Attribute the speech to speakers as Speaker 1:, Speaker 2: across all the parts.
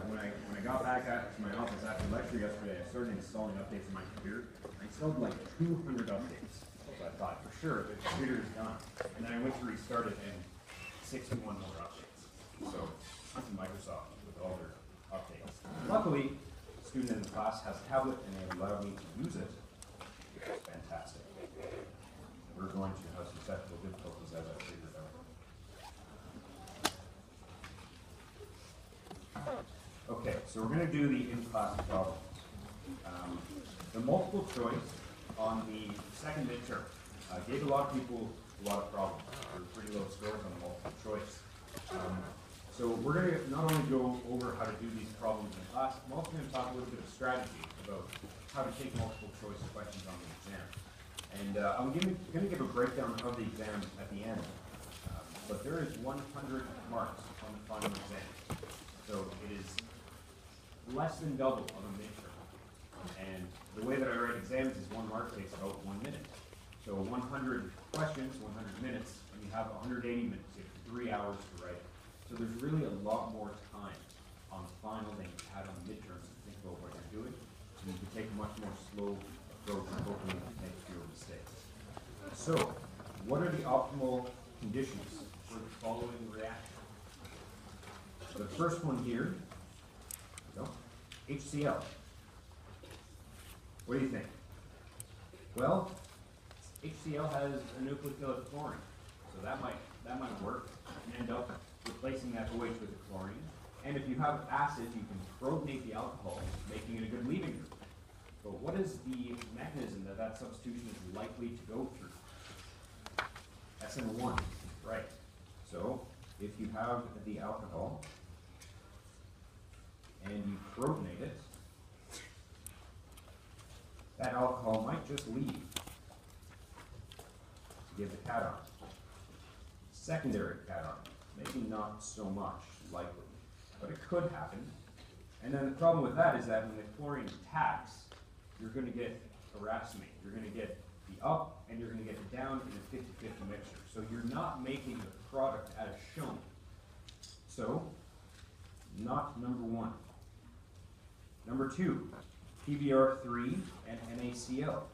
Speaker 1: when I got back to my office after lecture yesterday, I started installing updates on my computer. I installed like 200 updates. So I thought, for sure, the computer is done. And then I went to restart it, and 61 more updates. So, thanks to Microsoft with all their updates. Luckily, a student in the class has a tablet, and they allowed me to use it, which is fantastic. We're going to have some technical difficulties as I figure it out. Okay, so we're going to do the in-class problems. The multiple choice on the second midterm gave a lot of people a lot of problems. There were pretty low scores on the multiple choice. So we're going to not only go over how to do these problems in class, I'm also going to talk a little bit of strategy about how to take multiple choice questions on the exam. And I'm going to give a breakdown of the exam at the end. But there is 100 marks on the final exam. So it is less than double of a midterm. And the way that I write exams is 1 mark takes about 1 minute. So 100 questions, 100 minutes, and you have 180 minutes. You have 3 hours to write it. So there's really a lot more time on the final than you had on the midterms to think about what you're doing. And you can take a much more slow approach and hopefully make fewer mistakes. So, what are the optimal conditions for the following reaction? The first one here, HCl. What do you think? Well, HCl has a nucleophilic chlorine, so that might work and end up replacing that OH with a chlorine. And if you have acid, you can protonate the alcohol, making it a good leaving group. But what is the mechanism that substitution is likely to go through? SN1, right. So if you have the alcohol and you protonate it, that alcohol might just leave to give the cation. Secondary cation, maybe not so much likely, but it could happen. And then the problem with that is that when the chlorine attacks, you're going to get a racemate. You're going to get the up and you're going to get the down in a 50-50 mixture. So you're not making the product as shown. So, not number 1. Number 2, PBr3 and NaCl.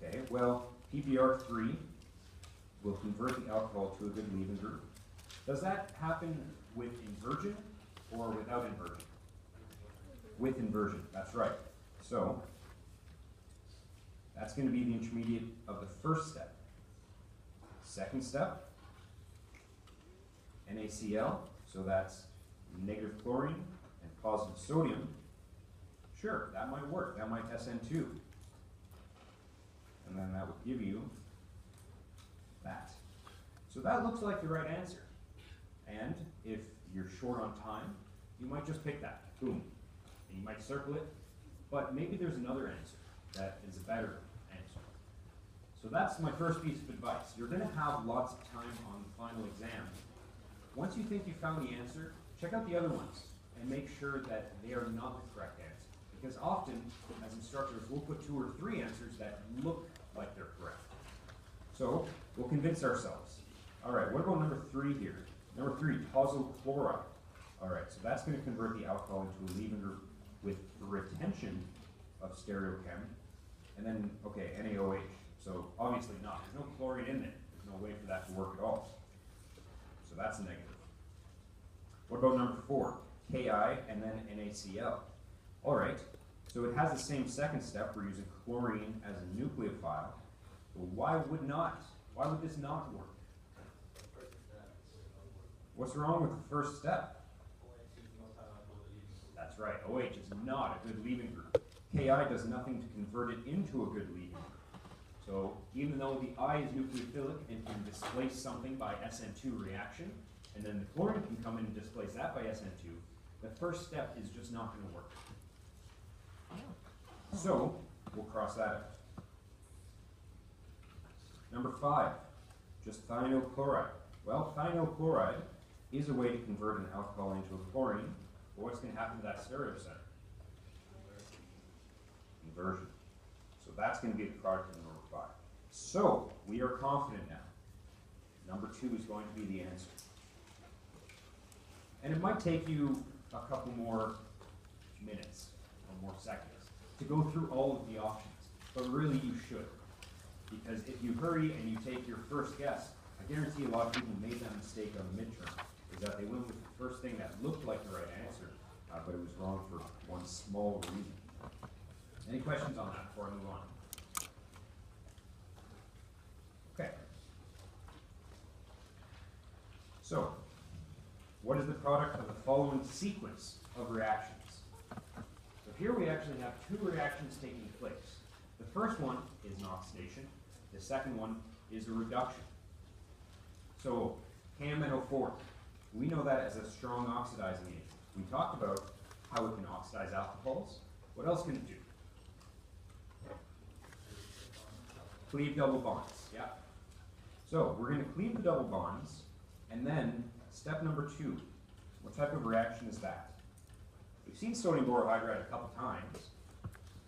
Speaker 1: Okay, well, PBr3 will convert the alcohol to a good leaving group. Does that happen with inversion or without inversion? With inversion, that's right. So, that's going to be the intermediate of the first step. Second step, NaCl, so that's negative chlorine and positive sodium. Sure, that might work. That might SN2. And then that would give you that. So that looks like the right answer. And if you're short on time, you might just pick that. Boom. And you might circle it. But maybe there's another answer that is a better answer. So that's my first piece of advice. You're going to have lots of time on the final exam. Once you think you found the answer, check out the other ones and make sure that they are not the correct answer. Because often, as instructors, we'll put 2 or 3 answers that look like they're correct. So, we'll convince ourselves. All right, what about number 3 here? Number 3, tosyl chloride. All right, so that's going to convert the alcohol into a leaving group with retention of stereochem. And then, okay, NaOH. So, obviously not. There's no chlorine in there. There's no way for that to work at all. So that's a negative. What about number 4? Ki and then NaCl. All right, so it has the same second step. We're using chlorine as a nucleophile. But why would this not work? What's wrong with the first step? That's right, OH is not a good leaving group. Ki does nothing to convert it into a good leaving group. So even though the I is nucleophilic and can displace something by SN2 reaction, and then the chlorine can come in and displace that by SN2, the first step is just not going to work. So, we'll cross that out. Number 5, just thionyl chloride. Well, thionyl chloride is a way to convert an alcohol into a chlorine, but what's going to happen to that stereocenter? Inversion. So that's going to be the product of number 5. So, we are confident now. Number 2 is going to be the answer. And it might take you a couple more minutes or more seconds to go through all of the options, but really you should. Because if you hurry and you take your first guess, I guarantee a lot of people made that mistake on the midterm, is that they went with the first thing that looked like the right answer, but it was wrong for one small reason. Any questions on that before I move on? Okay. So, what is the product of the following sequence of reactions? So here we actually have two reactions taking place. The first one is an oxidation. The second one is a reduction. So chm38, we know that as a strong oxidizing agent. We talked about how it can oxidize alcohols. What else can it do? Cleave double bonds, yeah. So we're going to cleave the double bonds, and then step number 2. What type of reaction is that? We've seen sodium borohydride a couple times,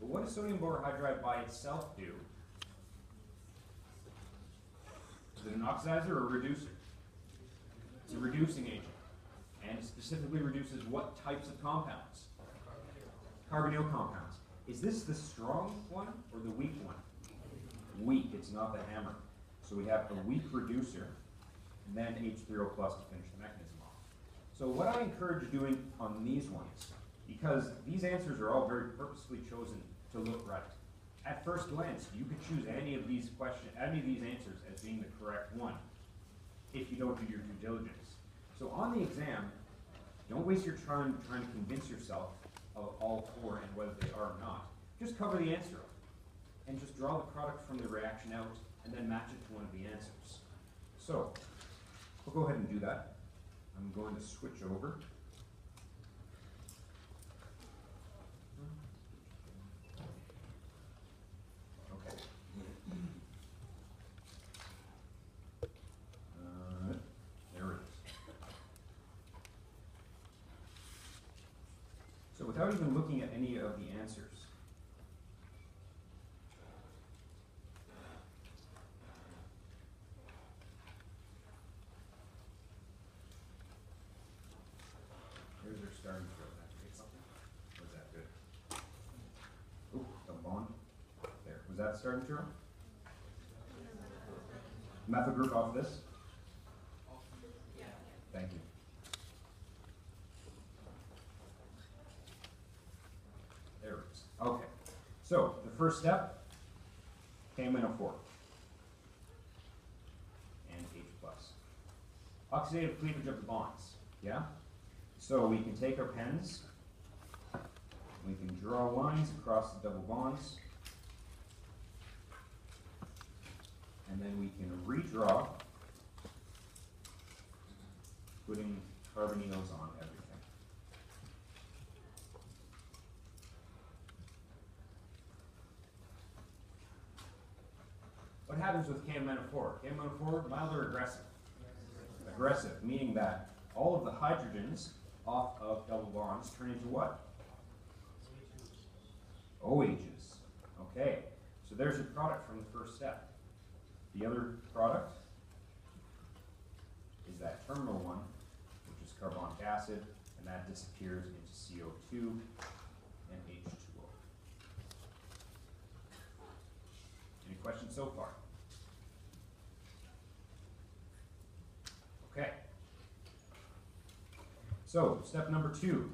Speaker 1: but what does sodium borohydride by itself do? Is it an oxidizer or a reducer? It's a reducing agent, and it specifically reduces what types of compounds? Carbonyl compounds. Is this the strong one or the weak one? Weak, it's not the hammer. So we have a weak reducer, and then H3O plus to finish the mechanism off. So what I encourage doing on these ones, because these answers are all very purposefully chosen to look right. At first glance, you could choose any of these answers as being the correct one if you don't do your due diligence. So on the exam, don't waste your time trying to convince yourself of all 4 and whether they are or not. Just cover the answer up and just draw the product from the reaction out and then match it to one of the answers. So we'll go ahead and do that. I'm going to switch over. Okay. There it is. So without even looking at any of the answers, here's our starting throw. Was that good? Oh, the bond. There. Was that starting throw? Methyl group off this? Thank you. There it is. Okay. So the first step, chm38 and H plus. Oxidative cleavage of the bonds. Yeah? So we can take our pens, we can draw lines across the double bonds, and then we can redraw, putting carbonyls on everything. What happens with chm38? chm38, mild or aggressive? Aggressive, meaning that all of the hydrogens off of double bonds turn into what? OHs. Okay, so there's your product from the first step. The other product is that terminal one, which is carbonic acid, and that disappears into CO2 and H2O. Any questions so far? Okay. So, step number 2,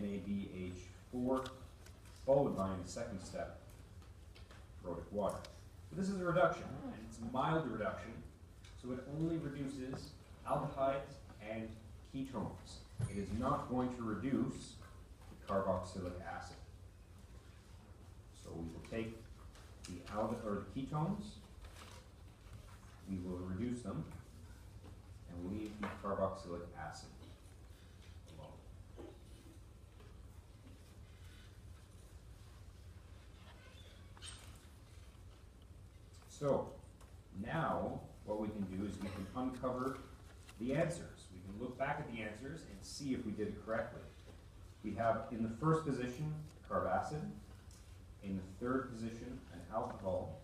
Speaker 1: NaBH4, followed by in the second step, rhotic water. So this is a reduction, and it's a mild reduction, so it only reduces aldehydes and ketones. It is not going to reduce the carboxylic acid. So we will take the ketones, we will reduce them, and leave the carboxylic acid alone. So now what we can do is we can uncover the answers. We can look back at the answers and see if we did it correctly. We have in the first position carb acid, in the third position an alcohol,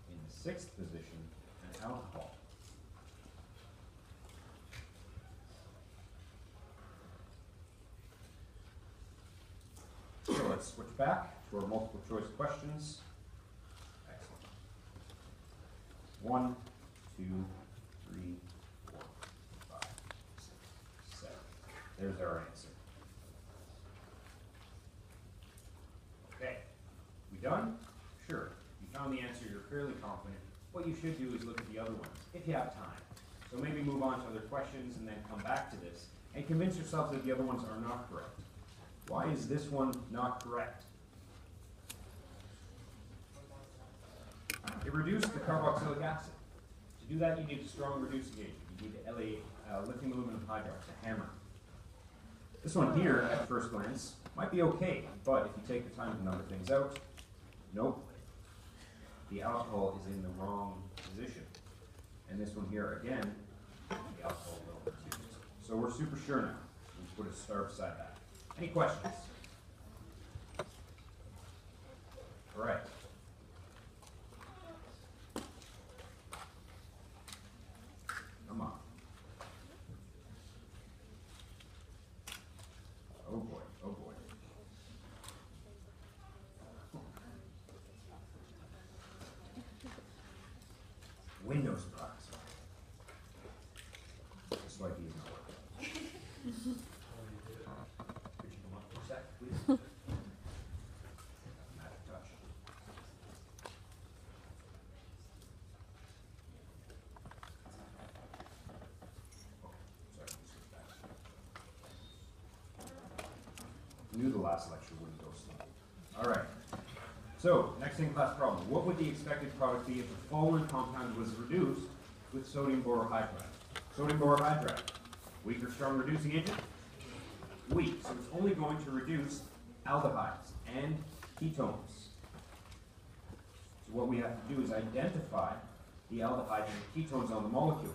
Speaker 1: in the sixth position an alcohol. let's switch back to our multiple choice questions. Excellent. 1, 2, 3, 4, 5, 6, 7. There's our answer. Okay, we done? Sure. You found the answer, you're fairly confident. What you should do is look at the other ones, if you have time. So maybe move on to other questions and then come back to this, and convince yourself that the other ones are not correct. Why is this one not correct? It reduced the carboxylic acid. To do that, you need a strong reducing agent. You need lithium aluminum hydride, a hammer. This one here, at first glance, might be okay, but if you take the time to number things out, nope. The alcohol is in the wrong position. And this one here, again, the alcohol will reduce. So we're super sure now. We'll put a star beside that. Any questions? All right. Come on. Oh boy, oh boy. Windows products. This might be not working. Could you come up for a sec, please? Magic touch. Okay, sorry, let me switch back. Knew the last lecture wouldn't go slow. All right. So, next in-class problem. What would the expected product be if the following compound was reduced with sodium borohydride? Sodium borohydride, weak or strong reducing agent? Weak, so it's only going to reduce aldehydes and ketones. So what we have to do is identify the aldehyde and the ketones on the molecule.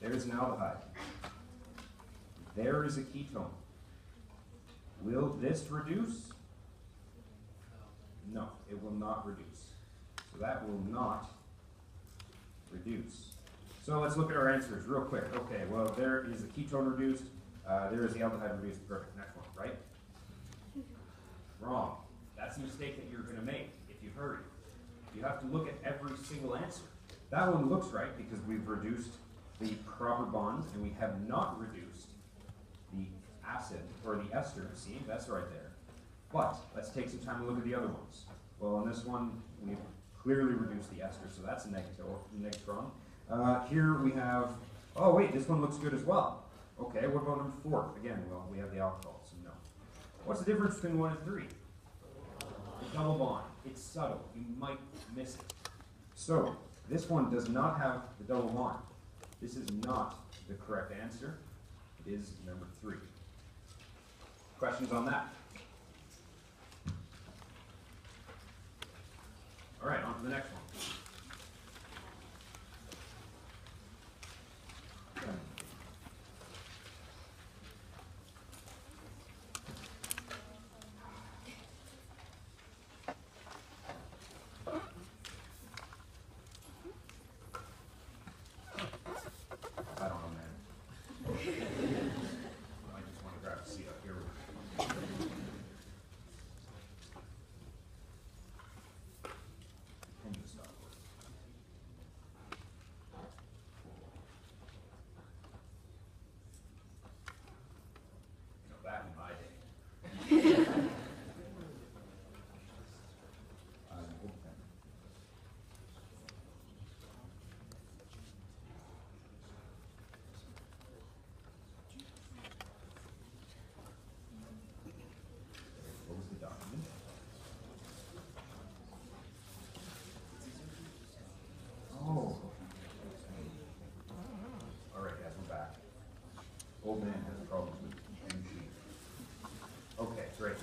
Speaker 1: There's an aldehyde. There is a ketone. Will this reduce? No, it will not reduce. So that will not reduce. So let's look at our answers real quick. Okay, well, there is the ketone reduced. There is the aldehyde reduced. Perfect. Next one, right? Wrong. That's a mistake that you're going to make if you hurry. You have to look at every single answer. That one looks right because we've reduced the proper bonds and we have not reduced the acid or the ester. See, that's right there. But let's take some time to look at the other ones. Well, on this one, we've clearly reduced the ester, so that's a negatron. Here we have, oh wait, this one looks good as well. Okay, what about number 4? Again, well, we have the alcohol, so no. What's the difference between 1 and 3? The double bond. It's subtle. You might miss it. So, this one does not have the double bond. This is not the correct answer. It is number 3. Questions on that? All right, on to the next one. I don't know, man. I just want to grab a seat up here. Back in my day. What was the document? Oh. All right, guys, we're back. Old man has problems with okay, great.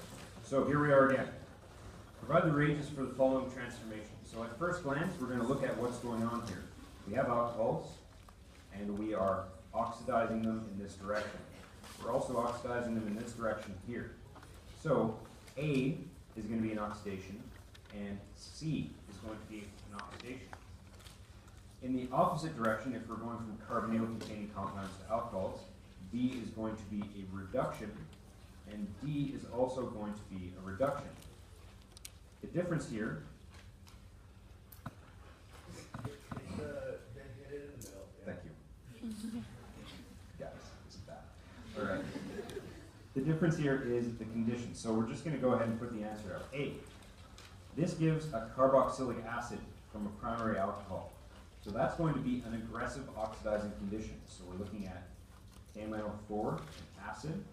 Speaker 1: So here we are again. Provide the reagents for the following transformation. So at first glance, we're going to look at what's going on here. We have alcohols, and we are oxidizing them in this direction. We're also oxidizing them in this direction here. So A is going to be an oxidation, and C is going to be an oxidation. In the opposite direction, if we're going from carbonyl-containing compounds to alcohols, B is going to be a reduction, and D is also going to be a reduction. The difference here, thank you. Guys, isn't that? All right. The difference here is the condition. So we're just going to go ahead and put the answer out. A. This gives a carboxylic acid from a primary alcohol. So that's going to be an aggressive oxidizing condition. So we're looking at KMnO4, acid,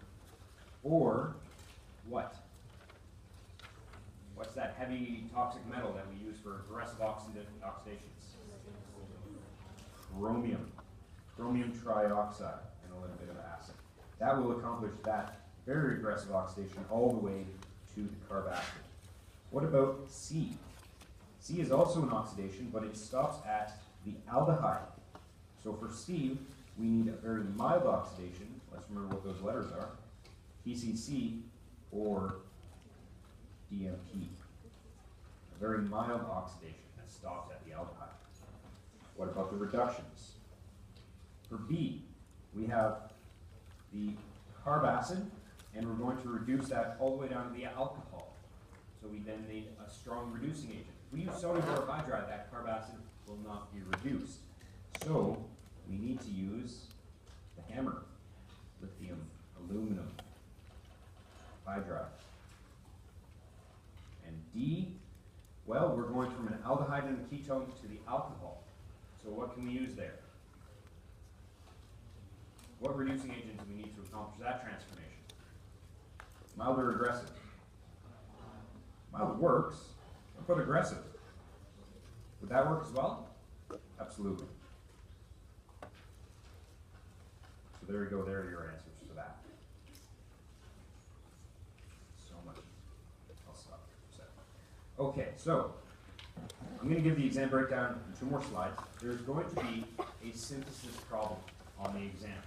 Speaker 1: or what? What's that heavy toxic metal that we use for aggressive oxidations? Chromium. Chromium trioxide and a little bit of acid. That will accomplish that very aggressive oxidation all the way to the carb acid. What about C? C is also an oxidation, but it stops at the aldehyde. So for C, we need a very mild oxidation. Let's remember what those letters are. PCC or DMP. A very mild oxidation that stops at the aldehyde. What about the reductions? For B, we have the carb acid, and we're going to reduce that all the way down to the alcohol. So we then need a strong reducing agent. If we use sodium borohydride, that carb acid will not be reduced. So we need to use the hammer, lithium, aluminum, hydride. And D, well, we're going from an aldehyde and a ketone to the alcohol. So what can we use there? What reducing agent do we need to accomplish that transformation? Mild or aggressive? Mild works. What about aggressive? Would that work as well? Absolutely. So there you go, there are your answers for that. So much. I'll stop for a second. Okay, so I'm going to give the exam breakdown in 2 more slides. There's going to be a synthesis problem on the exam,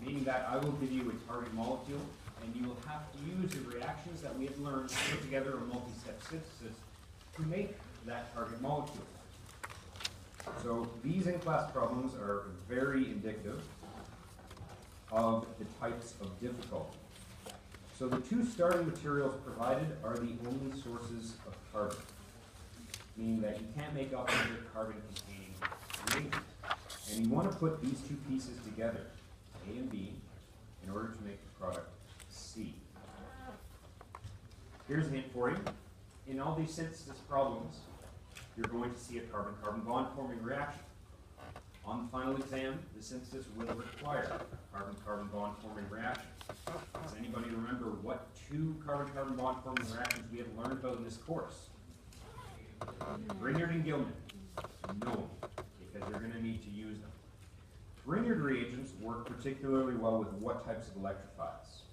Speaker 1: meaning that I will give you a target molecule, and you will have to use the reactions that we have learned to put together a multi-step synthesis to make that target molecule. So these in-class problems are very indicative of the types of difficulty. So the 2 starting materials provided are the only sources of carbon, meaning that you can't make up another carbon-containing reagent. And you want to put these 2 pieces together, A and B, in order to make the product C. Here's a hint for you. In all these synthesis problems, you're going to see a carbon-carbon bond forming reaction. On the final exam, the synthesis will require a carbon-carbon bond forming reaction. Does anybody remember what 2 carbon-carbon bond forming reactions we have learned about in this course? Grignard and Gilman. No, because you're going to need to use them. Grignard reagents work particularly well with what types of electrophiles?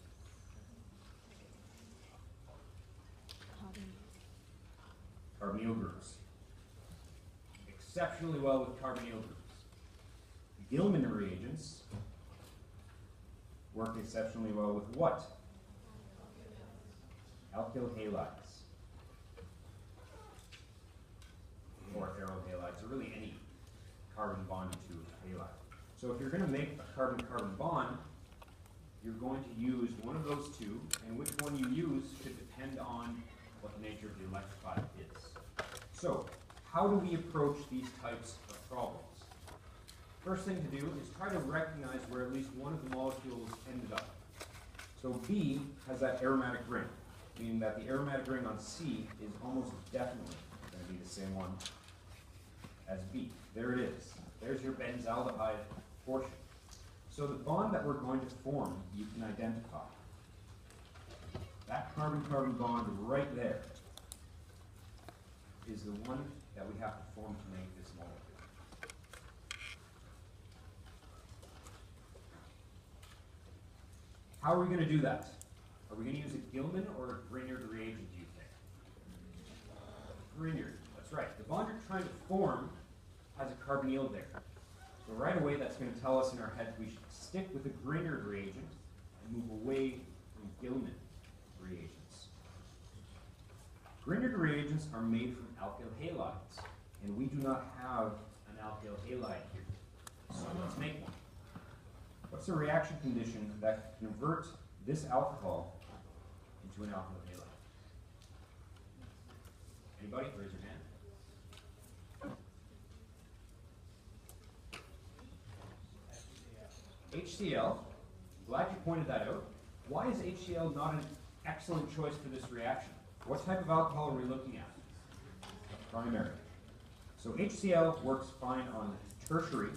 Speaker 1: Carbonyl groups. Exceptionally well with carbonyl groups. Gilman reagents work exceptionally well with what? Alkyl halides. Or aryl halides, or really any carbon bonded to a halide. So if you're going to make a carbon-carbon bond, you're going to use one of those 2, and which one you use should depend on what the nature of the electrophile is. So, how do we approach these types of problems? First thing to do is try to recognize where at least one of the molecules ended up. So B has that aromatic ring, meaning that the aromatic ring on C is almost definitely going to be the same one as B. There it is. There's your benzaldehyde portion. So the bond that we're going to form, you can identify. That carbon-carbon bond right there is the one that we have to form to make this molecule. How are we going to do that? Are we going to use a Gilman or a Grignard reagent, do you think? Grignard, that's right. The bond you're trying to form has a carbonyl there. So right away that's going to tell us in our head we should stick with a Grignard reagent and move away from Gilman reagents. Grignard reagents are made from alkyl halides, and we do not have an alkyl halide here. So let's make one. What's the reaction condition that can convert this alcohol into an alkyl halide? Anybody? Raise your hand. HCl. Glad you pointed that out. Why is HCl not an excellent choice for this reaction? What type of alcohol are we looking at? Primary. So HCl works fine on tertiary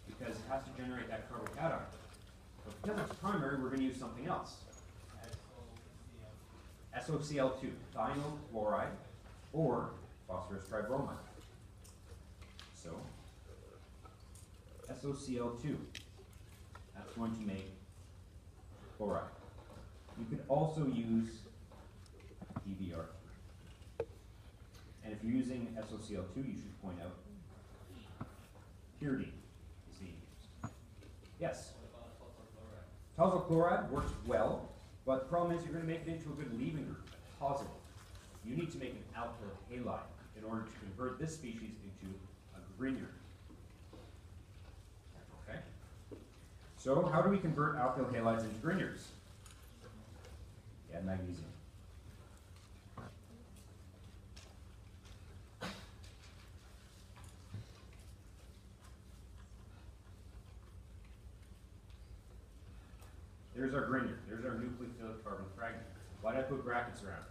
Speaker 1: because it has to generate that carbocation. But because it's primary, we're going to use something else. SOCl2, thionyl chloride, or phosphorus tribromide. So, SOCl2, that's going to make chloride. You could also use PBr3. And if you're using SOCl2, you should point out pyridine is being used. Yes? Tosyl chloride works well, but the problem is you're going to make it into a good leaving group, a tosyl. You need to make an alkyl halide in order to convert this species into a Grignard. Okay? So how do we convert alkyl halides into Grignards? Add magnesium. There's our Grignard. There's our nucleophilic carbon fragment. Why did I put brackets around it?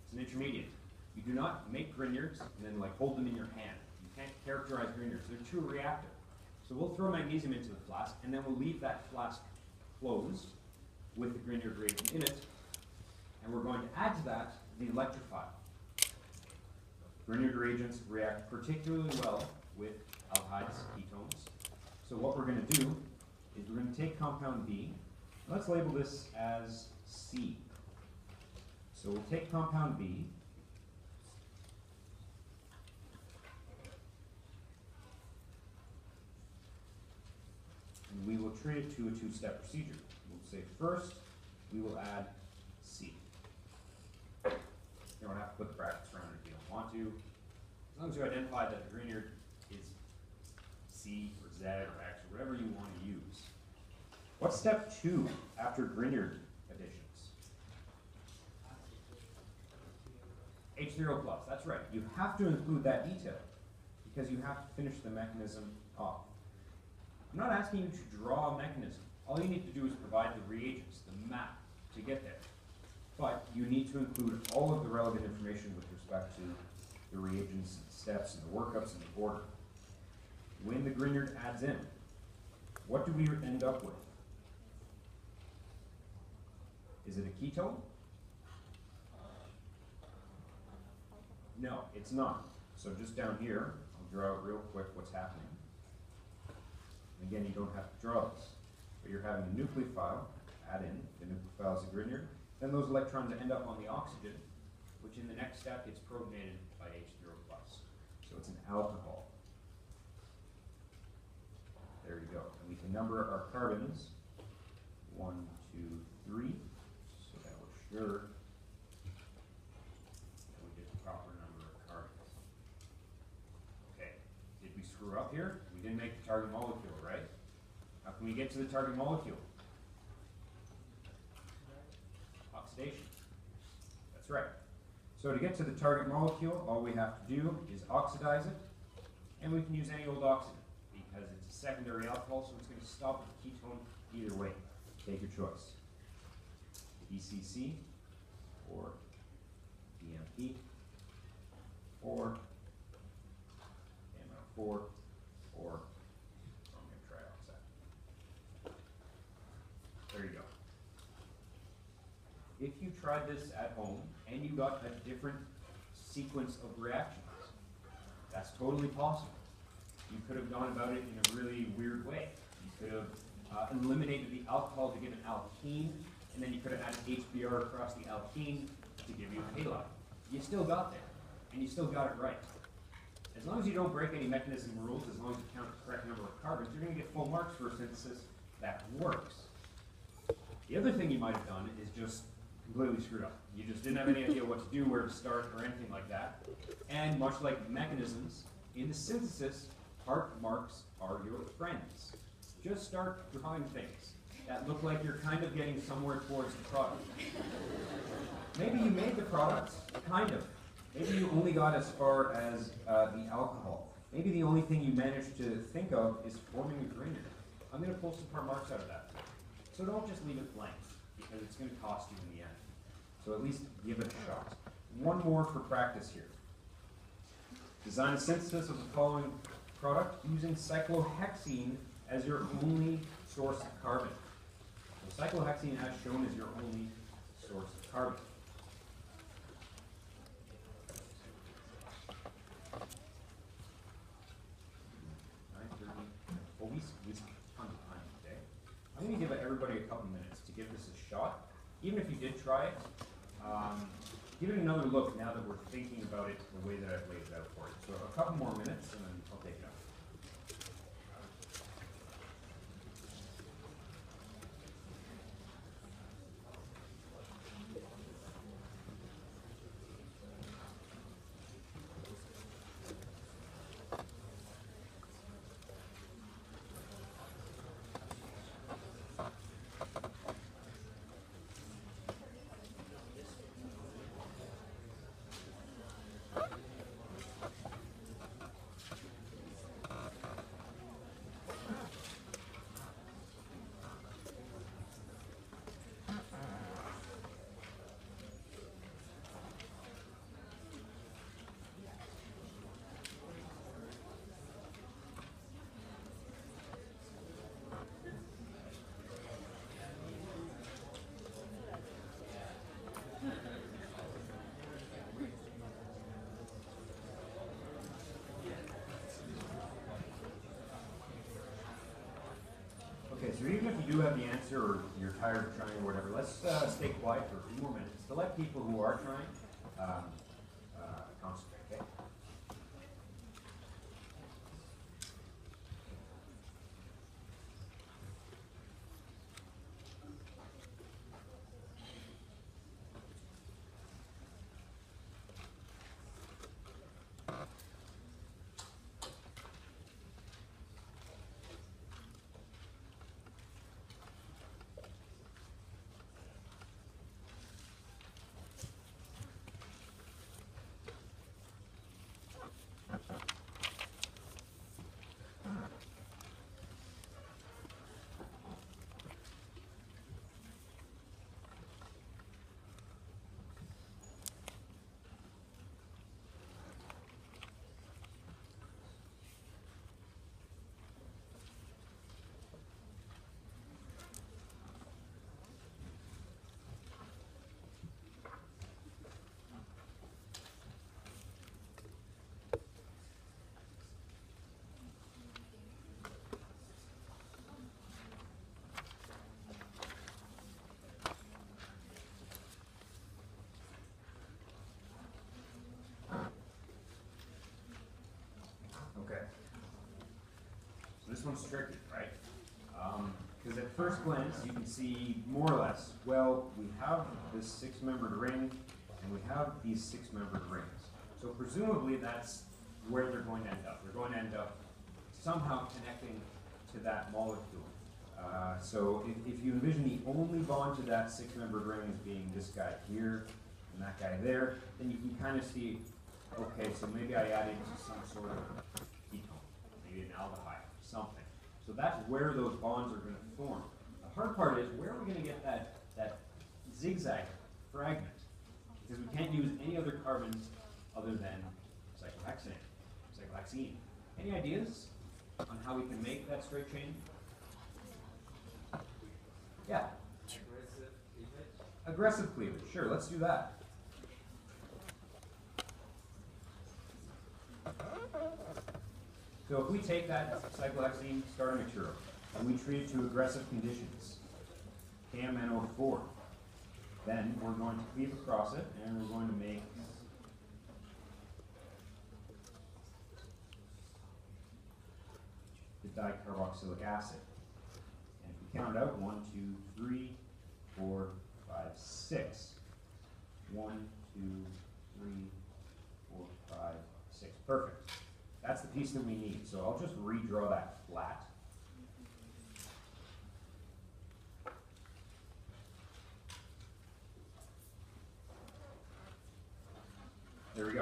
Speaker 1: It's an intermediate. You do not make Grignards and then hold them in your hand. You can't characterize Grignards. They're too reactive. So we'll throw magnesium into the flask, and then we'll leave that flask closed with the Grignard reagent in it, and we're going to add to that the electrophile. Grignard reagents react particularly well with aldehydes, ketones. So what we're going to do is we're going to take compound B. Let's label this as C. So we'll take compound B, and we will treat it to a two-step procedure. We'll say first, we will add C. You don't have to put the brackets around it if you don't want to. As long as you identify that the Grignard is C or Z or X or whatever you want to use. What's step 2 after Grignard additions? H0+, that's right. You have to include that detail because you have to finish the mechanism off. I'm not asking you to draw a mechanism. All you need to do is provide the reagents, the map, to get there. But you need to include all of the relevant information with respect to the reagents, and the steps, and the workups, and the order. When the Grignard adds in, what do we end up with? Is it a ketone? No, it's not. So just down here, I'll draw out real quick what's happening. And again, you don't have to draw this. But you're having a nucleophile, add in, the nucleophile is a Grignard. Then those electrons end up on the oxygen, which in the next step gets protonated by H0+. So it's an alcohol. There you go. And we can number our carbons. 1, 2, 3. So that we're sure that we get the proper number of carbons. Okay. Did we screw up here? We didn't make the target molecule, right? How can we get to the target molecule? Oxidation. That's right. So to get to the target molecule, all we have to do is oxidize it, and we can use any old oxidant because it's a secondary alcohol, so it's going to stop at the ketone either way. Take your choice. BCC, or BMP, or ML4, or chromium trioxide. There you go. If you tried this at home and you got a different sequence of reactions, that's totally possible. You could have gone about it in a really weird way. You could have eliminated the alcohol to give an alkene, and then you could have added HBr across the alkene to give you a halide. You still got there, and you still got it right. As long as you don't break any mechanism rules, as long as you count the correct number of carbons, you're going to get full marks for a synthesis that works. The other thing you might have done is just completely screwed up. You just didn't have any idea what to do, where to start, or anything like that. And much like mechanisms, in the synthesis, part marks are your friends. Just start drawing things. that look like you're kind of getting somewhere towards the product. Maybe you made the product, kind of. Maybe you only got as far as the alcohol. Maybe the only thing you managed to think of is forming a grain. I'm going to pull some part marks out of that. So don't just leave it blank, because it's going to cost you in the end. So at least give it a shot. One more for practice here. Design a synthesis of the following product using cyclohexene as your only source of carbon. So cyclohexene, as shown, is your only source of carbon. Well, we have a ton of time today. I'm going to give everybody a couple minutes to give this a shot. Even if you did try it, give it another look now that we're thinking about it the way that I've laid it out for you. So a couple more minutes, and then I'll take it out. Okay, so even if you do have the answer or you're tired of trying or whatever, let's stay quiet for a few more minutes to let people who are trying concentrate, okay? Okay. So this one's tricky, right? Because at first glance, you can see more or less, well, we have this six-membered ring, and we have these six-membered rings. So presumably that's where they're going to end up. They're going to end up somehow connecting to that molecule. So if you envision the only bond to that six-membered ring as being this guy here and that guy there, then you can kind of see, okay, so maybe I added some sort of ketone, maybe an aldehyde, something. So that's where those bonds are going to form. The hard part is, where are we going to get that zigzag fragment? Because we can't use any other carbons other than cyclohexene. Any ideas on how we can make that straight chain? Yeah. Aggressive cleavage. Sure, let's do that. So if we take that cyclohexene starting material and we treat it to aggressive conditions, KMNO4, then we're going to cleave across it and we're going to make the dicarboxylic acid. And if we count out 1, 2, 3, 4, 5, 6. 1, 2, 3, 4, 5, 6. Perfect. That's the piece that we need. So I'll just redraw that flat.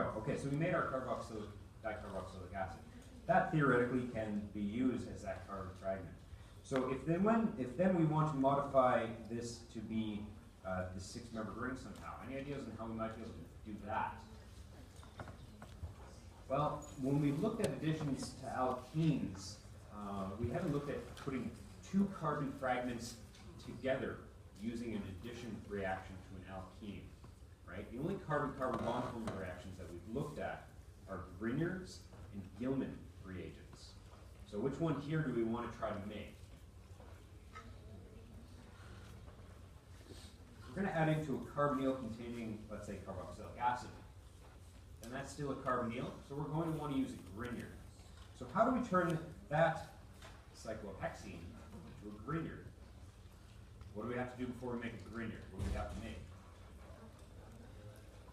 Speaker 1: go. Okay, so we made our dicarboxylic acid. That theoretically can be used as that carbon fragment. So if then we want to modify this to be the 6-membered ring somehow, any ideas on how we might be able to do that? Well, when we looked at additions to alkenes, we haven't looked at putting 2 carbon fragments together using an addition reaction to an alkene, right? The only carbon-carbon bond forming reactions that we've looked at are Grignard's and Gilman reagents. So which one here do we want to try to make? We're going to add into a carbonyl containing, let's say, carboxylic acid. And that's still a carbonyl, so we're going to want to use a Grignard. So how do we turn that cyclohexene into a Grignard? What do we have to do before we make a Grignard? What do we have to make?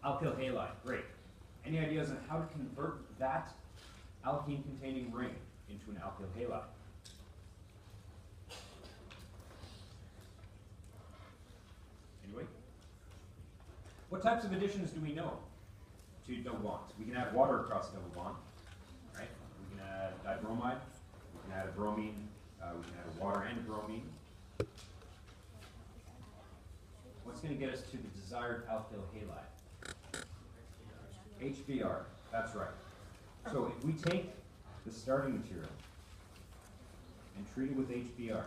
Speaker 1: Alkyl halide, great. Any ideas on how to convert that alkene-containing ring into an alkyl halide? Anyway? What types of additions do we know to double bonds? We can add water across a double bond, right? We can add dibromide, we can add a bromine, we can add a water and a bromine. What's going to get us to the desired alkyl halide? HBr, that's right. So if we take the starting material and treat it with HBr,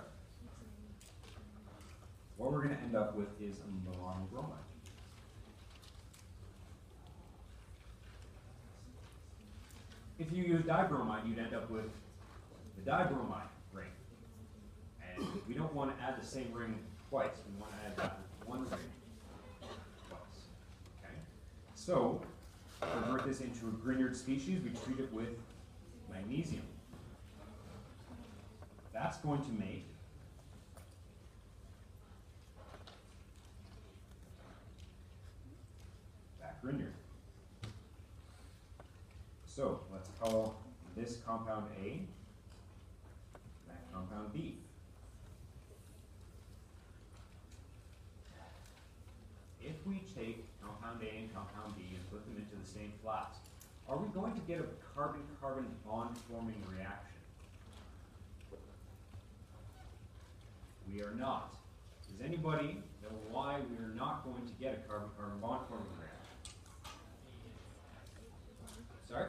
Speaker 1: what we're going to end up with is a monobromide. If you use dibromide, you'd end up with the dibromide ring. And we don't want to add the same ring twice. We want to add that with one ring twice. Okay? So, to convert this into a Grignard species, we treat it with magnesium. That's going to make that Grignard. So let's call this compound A, that compound B. If we take compound A and compound B and put them into the same flask, are we going to get a carbon-carbon bond-forming reaction? We are not. Does anybody know why we are not going to get a carbon-carbon bond-forming reaction? Sorry?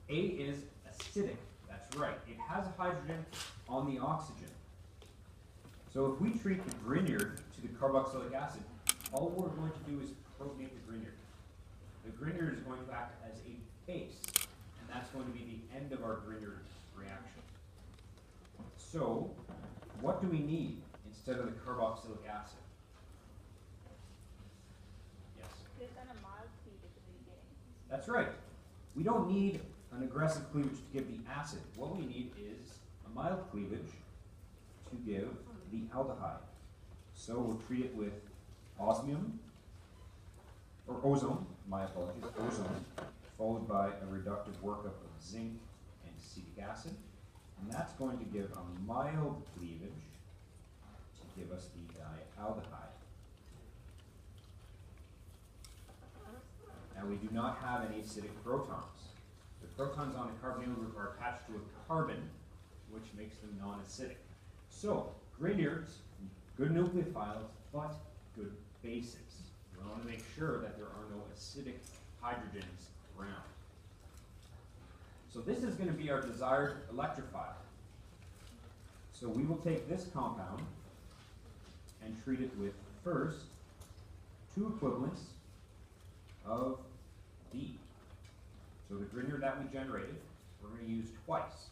Speaker 1: A is acidic. That's right. It has a hydrogen on the oxygen. So if we treat the Grignard to the carboxylic acid, all we're going to do is protonate the Grignard. The Grignard is going to act as a base, and that's going to be the end of our Grignard reaction. So, what do we need instead of the carboxylic acid? Yes?
Speaker 2: There's an mild cleavage at the beginning.
Speaker 1: That's right. We don't need an aggressive cleavage to give the acid. What we need is a mild cleavage to give the aldehyde. So we'll treat it with osmium, or ozone, my apologies, ozone, followed by a reductive workup of zinc and acetic acid. And that's going to give a mild cleavage to give us the dialdehyde. Now we do not have any acidic protons. The protons on the carbonyl group are attached to a carbon, which makes them non-acidic. So, Grignards, good nucleophiles, but good bases. We want to make sure that there are no acidic hydrogens around. So this is going to be our desired electrophile. So we will take this compound and treat it with, first, 2 equivalents of D. So the Grignard that we generated, we're going to use twice.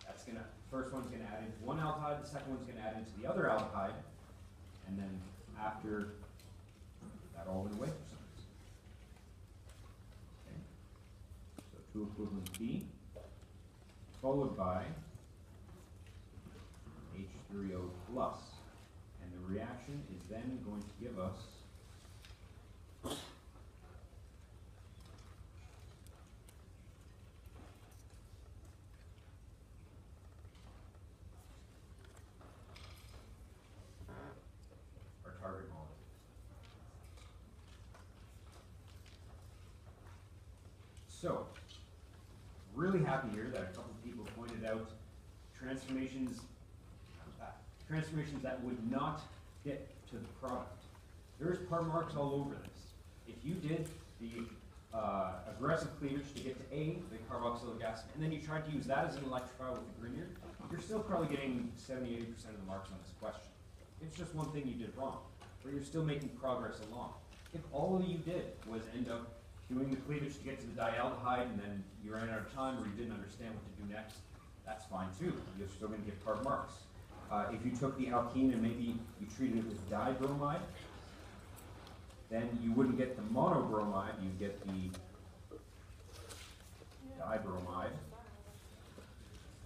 Speaker 1: That's going to, first one's going to add into one aldehyde, the second one's going to add into the other aldehyde, and then after that all went away for some reason. Okay. So 2 equivalents B, followed by H3O plus, and the reaction is then going to give us our target molecule. So, really happy here that a couple of people pointed out transformations that would not get to the product. There's part marks all over this. If you did the aggressive cleavage to get to A, the carboxylic acid, and then you tried to use that as an electrophile with the Grignard, you're still probably getting 70–80% of the marks on this question. It's just one thing you did wrong, but you're still making progress along. If all you did was end up doing the cleavage to get to the dialdehyde and then you ran out of time or you didn't understand what to do next, that's fine too. You're still going to get part marks. If you took the alkene and maybe you treated it with dibromide, then you wouldn't get the monobromide, you'd get the dibromide,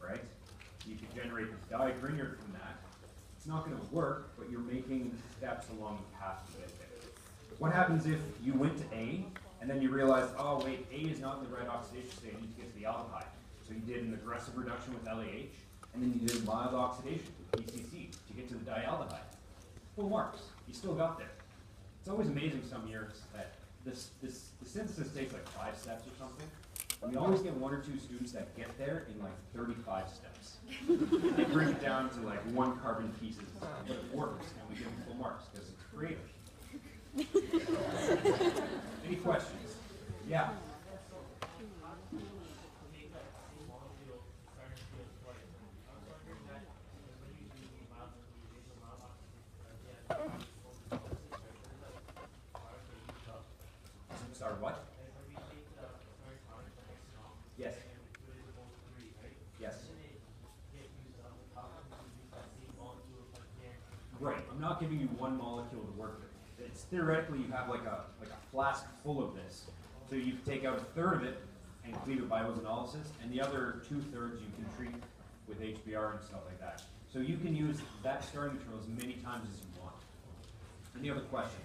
Speaker 1: right? You could generate the di-Grignard from that. It's not going to work, but you're making steps along the path to get there. What happens if you went to A, and then you realized, oh wait, A is not in the right oxidation state, I need to get to the aldehyde. So you did an aggressive reduction with LAH, and then you did mild oxidation with PCC to get to the dialdehyde. Full marks. You still got there. It's always amazing some years that the synthesis takes like 5 steps or something. And we always get 1 or 2 students that get there in like 35 steps. They bring it down to like 1 carbon pieces, but it works, and we give them full marks because it's creative. Any questions? Yeah. Sorry, what? Yes. Yes. Right. I'm not giving you one molecule to work with. It's theoretically you have like a flask full of this. So you take out 1/3 of it and cleave it by ozanolysis, and the other 2/3 you can treat with HBr and stuff like that. So you can use that starting material as many times as you want. Any other questions?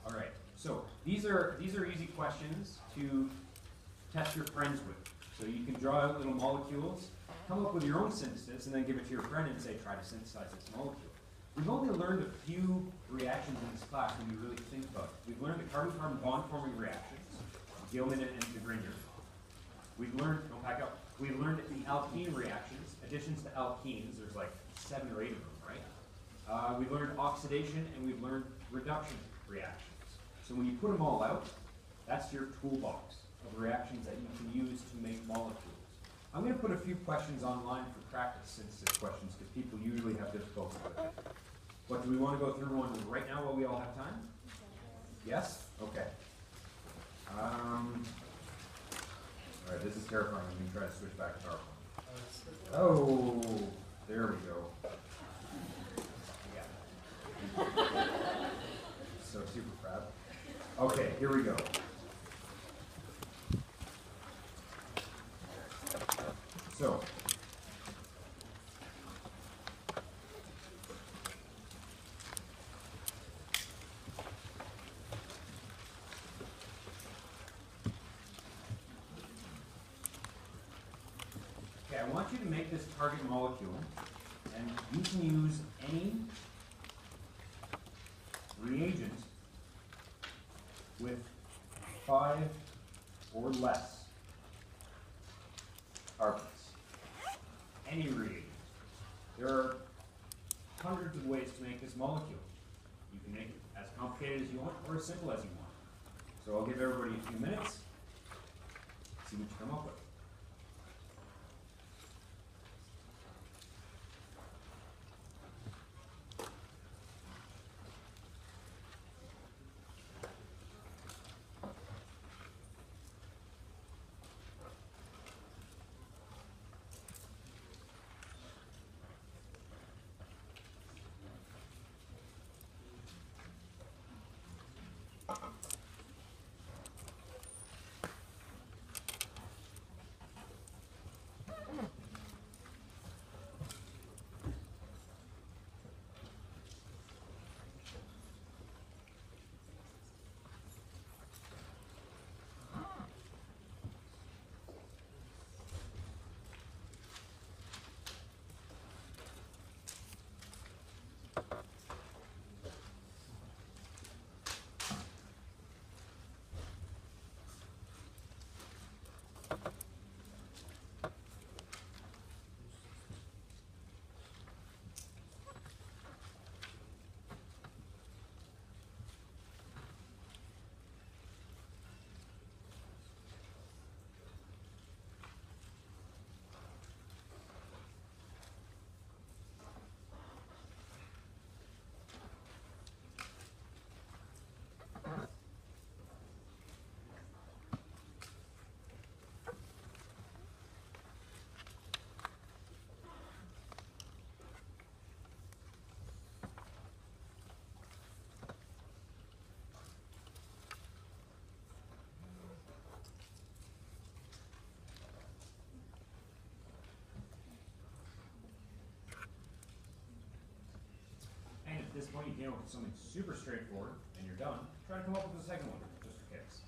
Speaker 1: All right. So these are easy questions to test your friends with. So you can draw out little molecules, come up with your own synthesis, and then give it to your friend and say, try to synthesize this molecule. We've only learned a few reactions in this class when you really think about it. We've learned the carbon-carbon bond-forming reactions, Gilman and the Grignard. We've learned, don't pack up, we've learned the alkene reactions, additions to alkenes, there's like 7 or 8 of them, right? We've learned oxidation, and we've learned reduction reactions. So when you put them all out, that's your toolbox of reactions that you can use to make molecules. I'm going to put a few questions online for practice synthesis questions because people usually have difficulty with it. But do we want to go through one right now while we all have time? Yes? Okay. All right, this is terrifying. I'm going to try to switch back to PowerPoint. Oh, there we go. Yeah. So super proud. Okay, here we go. So, okay, I want you to make this target molecule, and you can use any reagent with 5 or less carbons. Any reagent. There are hundreds of ways to make this molecule. You can make it as complicated as you want or as simple as you want. So I'll give everybody a few minutes, see what you come up with. came up with something super straightforward and you're done, try to come up with the second one, just for kicks.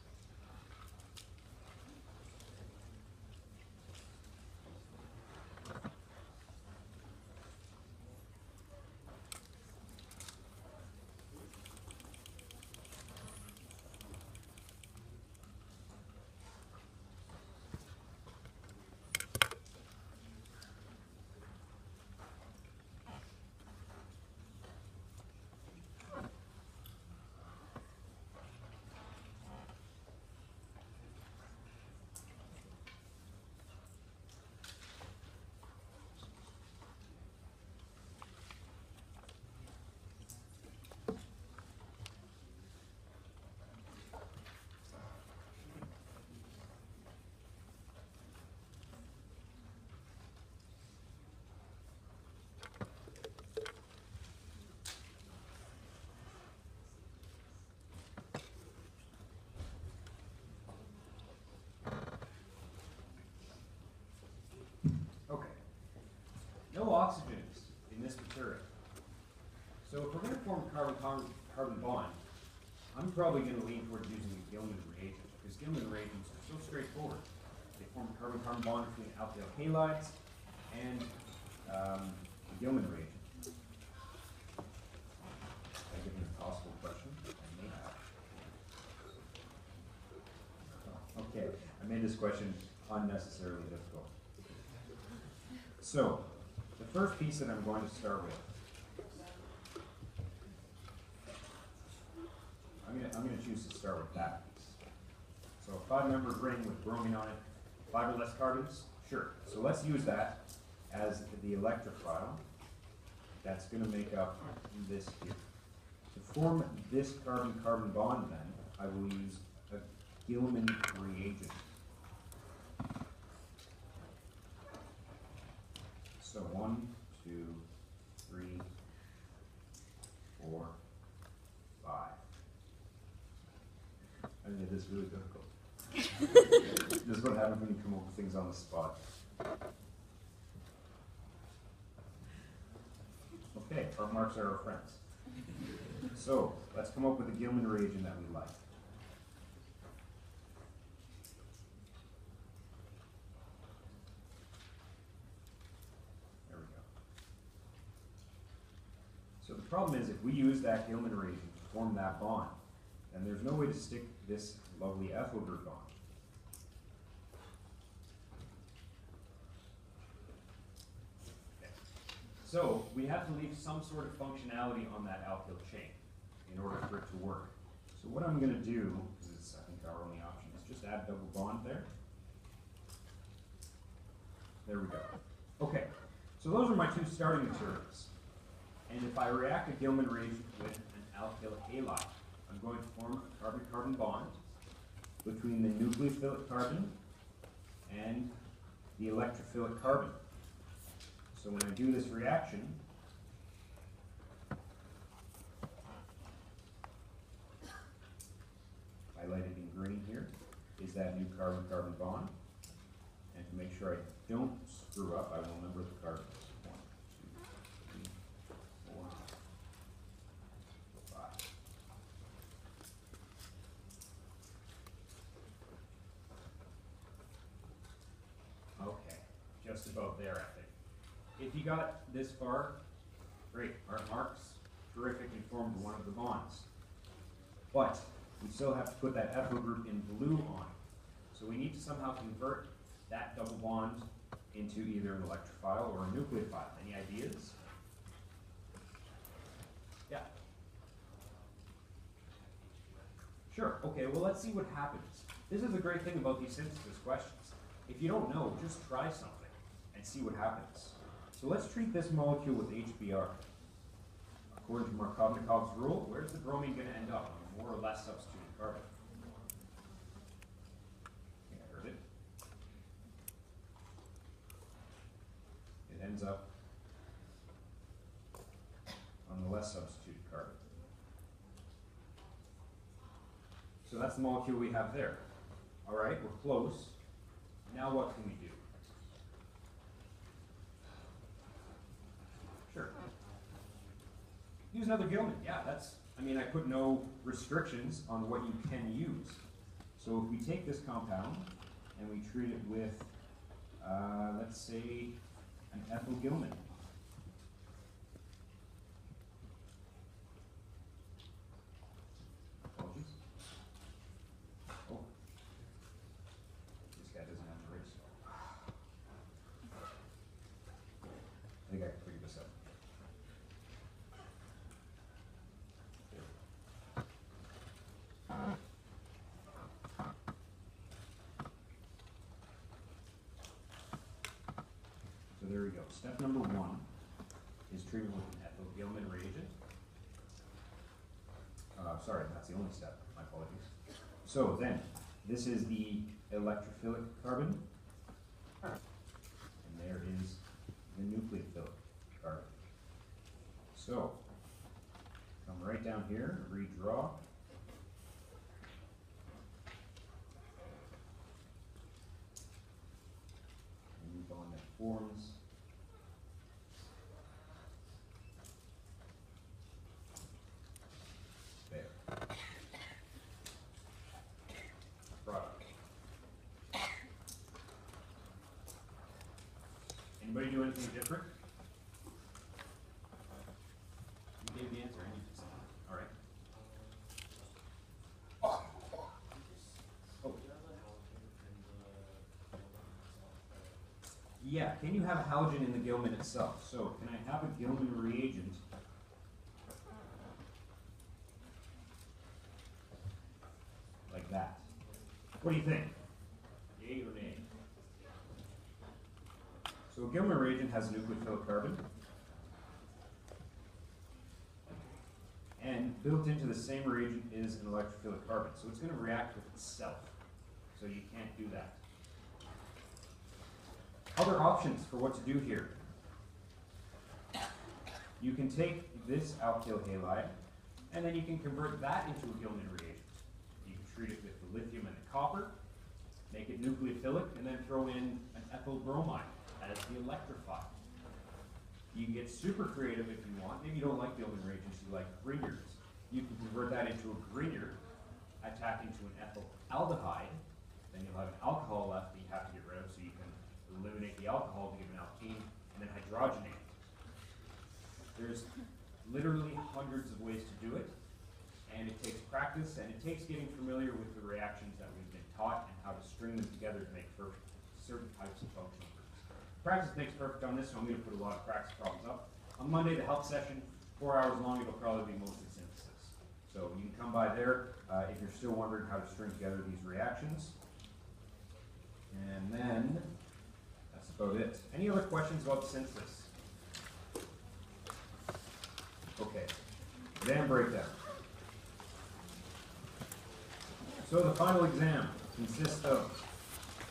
Speaker 1: Okay. No oxygens in this material. So if we're going to form a carbon-carbon bond, I'm probably going to lean towards using a Gilman reagent, because Gilman reagents are so straightforward. They form a carbon-carbon bond between alkyl halides and the Gilman reagent. I give you a possible question? I may have. Oh, okay, I made this question unnecessarily difficult. So, the first piece that I'm going to start with, I'm going to choose to start with that piece. So a 5-membered ring with bromine on it, 5 or less carbons, sure. So let's use that as the electrophile that's going to make up this here. To form this carbon-carbon bond then, I will use a Gilman reagent. So 1, 2, 3, 4, 5. I made this really difficult. This is what happens when you come up with things on the spot. Okay, our marks are our friends. So let's come up with a Gilman reagent that we like. So the problem is, if we use that Gilman reagent to form that bond, then there's no way to stick this lovely ethyl group on. Okay. So we have to leave some sort of functionality on that alkyl chain in order for it to work. So what I'm going to do, because it's I think our only option, is just add double bond there. There we go. Okay, so those are my 2 starting materials. And if I react a Gilman reagent with an alkyl halide, I'm going to form a carbon-carbon bond between the nucleophilic carbon and the electrophilic carbon. So when I do this reaction, highlighted in green here is that new carbon-carbon bond. And to make sure I don't screw up, I will number the carbons. 1, 2, 3, 4, 5. Okay, just about there, I think. If you got this far, great. Our marks, terrific, you formed one of the bonds. But we still have to put that ethyl group in blue on. So we need to somehow convert that double bond into either an electrophile or a nucleophile. Any ideas? Yeah. Sure. Okay, well, let's see what happens. This is the great thing about these synthesis questions. If you don't know, just try something and see what happens. So let's treat this molecule with HBr. According to Markovnikov's rule, where's the bromine going to end up on a more or less substituted carbon? I think I heard it. It ends up on the less substituted carbon. So that's the molecule we have there. All right, we're close. Now what can we do? Sure. Use another Gilman, yeah, that's, I mean, I put no restrictions on what you can use. So if we take this compound and we treat it with, let's say, an ethyl Gilman. Apologies. Oh. This guy doesn't have an erase. I think I can figure this out. So there we go. Step number 1 is treatment with an ethyl Gilman reagent. Sorry, that's the only step. My apologies. So then, this is the electrophilic carbon, and there is the nucleophilic carbon. So, come right down here, redraw. New bond that forms. There. Product. Anybody do anything different? You gave the answer, and you did something. All right. Oh. Yeah, can you have a halogen in the Gilman itself? So, can I have a Gilman reagent like that? What do you think? Yay or nay? So a Gilman reagent has a nucleophilic carbon, and built into the same reagent is an electrophilic carbon. So it's going to react with itself. So you can't do that. Other options for what to do here. You can take this alkyl halide, and then you can convert that into a Gilman reagent. You can treat it with the lithium and the copper, make it nucleophilic, and then throw in an ethyl bromide as the electrophile. You can get super creative if you want. Maybe you don't like Gilman reagents, you like Grignards. You can convert that into a Grignard, attack into an ethyl aldehyde, then you'll have an alcohol left that you have to get rid of, so you can eliminate the alcohol to give an alkene, and then hydrogenate. There's literally hundreds of ways to do it, and it takes practice, and it takes getting familiar with the reactions that we've been taught and how to string them together to make certain types of functional groups. Practice makes perfect on this, so I'm going to put a lot of practice problems up. On Monday, the help session, 4 hours long, it'll probably be mostly synthesis. So you can come by there if you're still wondering how to string together these reactions. And then, that's about it. Any other questions about synthesis? Okay, exam breakdown. So the final exam consists of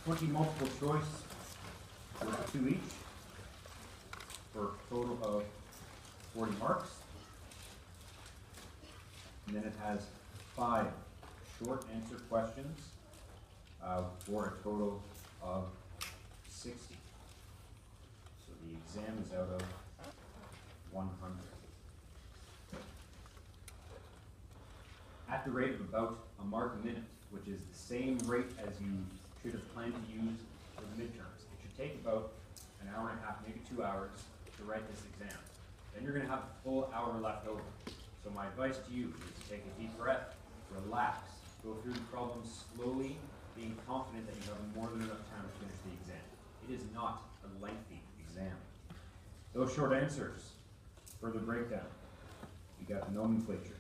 Speaker 1: 20 multiple choice with 2 each for a total of 40 marks. And then it has 5 short answer questions for a total of 60. So the exam is out of 100. At the rate of about a mark a minute, which is the same rate as you should have planned to use for the midterms. It should take about an hour and a half, maybe 2 hours to write this exam. Then you're going to have a full hour left over. So my advice to you is to take a deep breath, relax, go through the problems slowly, being confident that you have more than enough time to finish the exam. It is not a lengthy exam. Those short answers, further breakdown. You got the nomenclature.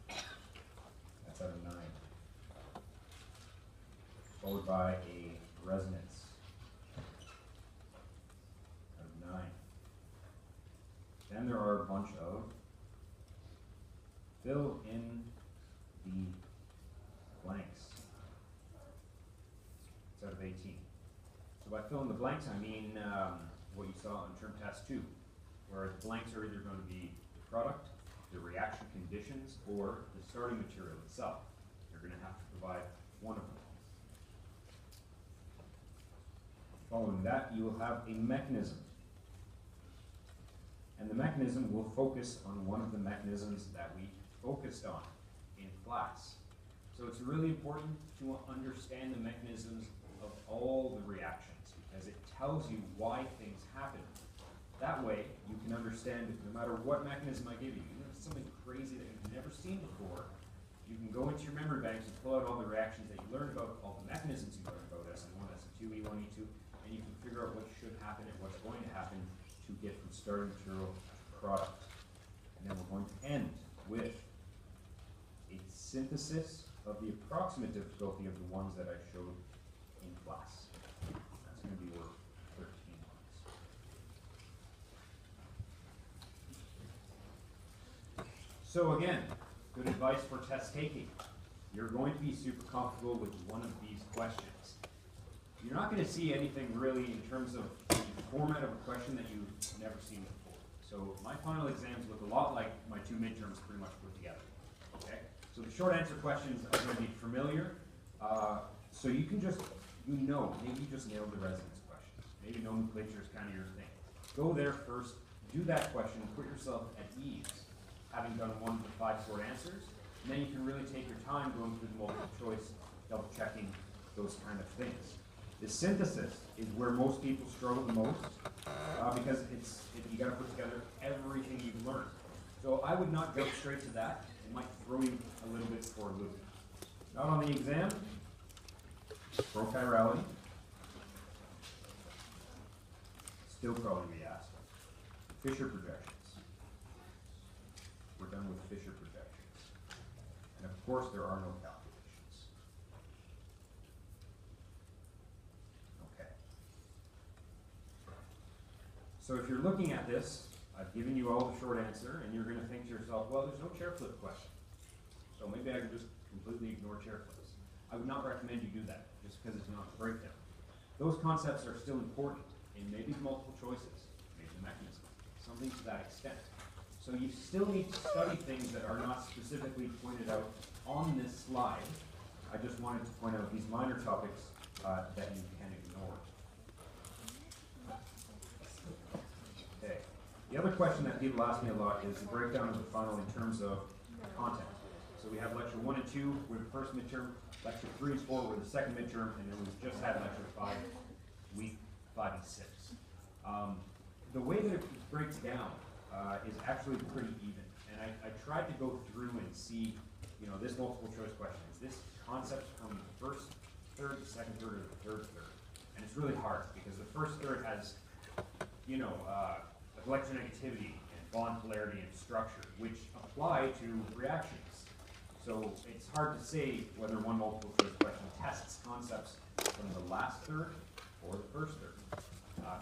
Speaker 1: That's out of 9. Followed by a resonance. Out of 9. Then there are a bunch of fill in the blanks. It's out of 18. So by fill in the blanks, I mean what you saw on term test 2, where the blanks are either going to be the product, the reaction conditions, or the starting material itself. You're going to have to provide one of them. Following that, you will have a mechanism. And the mechanism will focus on one of the mechanisms that we focused on in class. So it's really important to understand the mechanisms of all the reactions because it tells you why things happen. That way, you can understand no matter what mechanism I give you, even if it's something crazy that you've never seen before, you can go into your memory banks and pull out all the reactions that you learned about, all the mechanisms you learned about, SN1, SN2, E1, E2, and you can figure out what should happen and what's going to happen to get from starting material to product. And then we're going to end with a synthesis of the approximate difficulty of the ones that I showed in class. That's going to be worth 13 marks. So again, good advice for test taking. You're going to be super comfortable with one of these questions. You're not going to see anything really in terms of the format of a question that you've never seen before. So my final exams look a lot like my two midterms pretty much put together. Okay? So the short answer questions are going to be familiar. So you can just, maybe you just nailed the resonance question. Maybe nomenclature is kind of your thing. Go there first, do that question, put yourself at ease, having done 1 to 5 short answers, and then you can really take your time going through the multiple choice, double checking, those kind of things. The synthesis is where most people struggle the most because you got to put together everything you've learned. So I would not jump straight to that. It might throw you a little bit for a loop. Not on the exam. Prochirality. Still probably be asked. Fisher projections. We're done with Fisher projections. And of course there are no calculations. Okay. So if you're looking at this, I've given you all the short answer, and you're going to think to yourself, well, there's no chair flip question. So maybe I can just completely ignore chair flips. I would not recommend you do that, just because it's not a breakdown. Those concepts are still important in maybe multiple choices, maybe the mechanism, something to that extent. So you still need to study things that are not specifically pointed out on this slide. I just wanted to point out these minor topics that you can ignore. Okay. The other question that people ask me a lot is the breakdown of the final in terms of content. So we have lecture 1 and 2 were the first midterm, lecture 3 and 4 were the second midterm, and then we've just had lecture 5, week 5 and 6. The way that it breaks down is actually pretty even. And I tried to go through and see, this multiple choice question. Is this concept from the first third, the second third, or the third third? And it's really hard because the first third has, electronegativity and bond polarity and structure, which apply to reactions. So it's hard to say whether one multiple choice question tests concepts from the last third or the first third.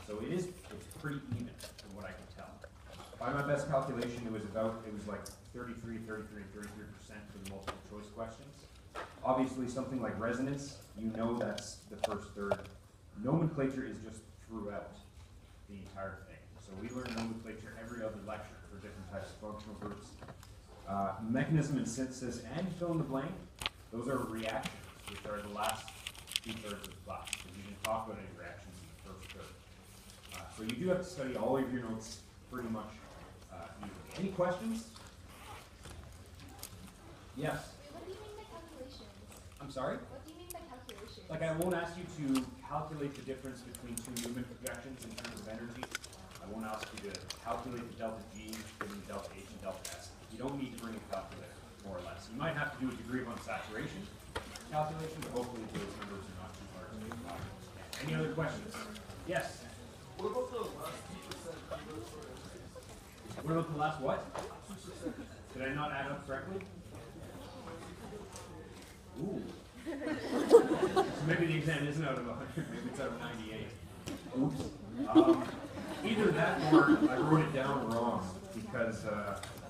Speaker 1: So it's pretty even from what I can tell. By my best calculation, it was like 33, 33, and 33% for the multiple choice questions. Obviously, something like resonance, that's the first third. Nomenclature is just throughout the entire thing. So we learn nomenclature every other lecture for different types of functional groups. Mechanism and synthesis and fill in the blank, those are reactions, which are the last 2/3 of the class, because you didn't talk about any reactions in the first third. So you do have to study all of your notes pretty much evenly. Any questions? Yes?
Speaker 2: What do you mean by calculations?
Speaker 1: I'm sorry?
Speaker 2: What do you mean by calculations?
Speaker 1: Like I won't ask you to calculate the difference between two movement projections in terms of energy. I won't ask you to calculate the delta G, given the delta H and delta S. You don't need to bring a calculator, more or less. You might have to do a degree of unsaturation calculation, but hopefully those numbers are not too hard to understand. Any other questions? Yes?
Speaker 3: What about the last 2%?
Speaker 1: What about the last what? 2%. Did I not add up correctly? Ooh. So maybe the exam isn't out of 100, maybe it's out of 98. Oops. Either that or I wrote it down wrong because,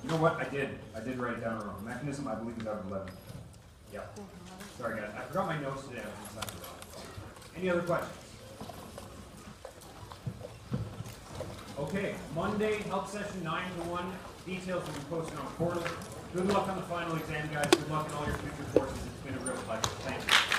Speaker 1: you know what, I did write it down wrong. Mechanism, I believe, is out of 11. Yep. Sorry guys, I forgot my notes today, I was doing something wrong. Any other questions? Okay, Monday, help session 9 to 1. Details will be posted on portal. Good luck on the final exam, guys. Good luck in all your future courses. It's been a real pleasure. Thank you.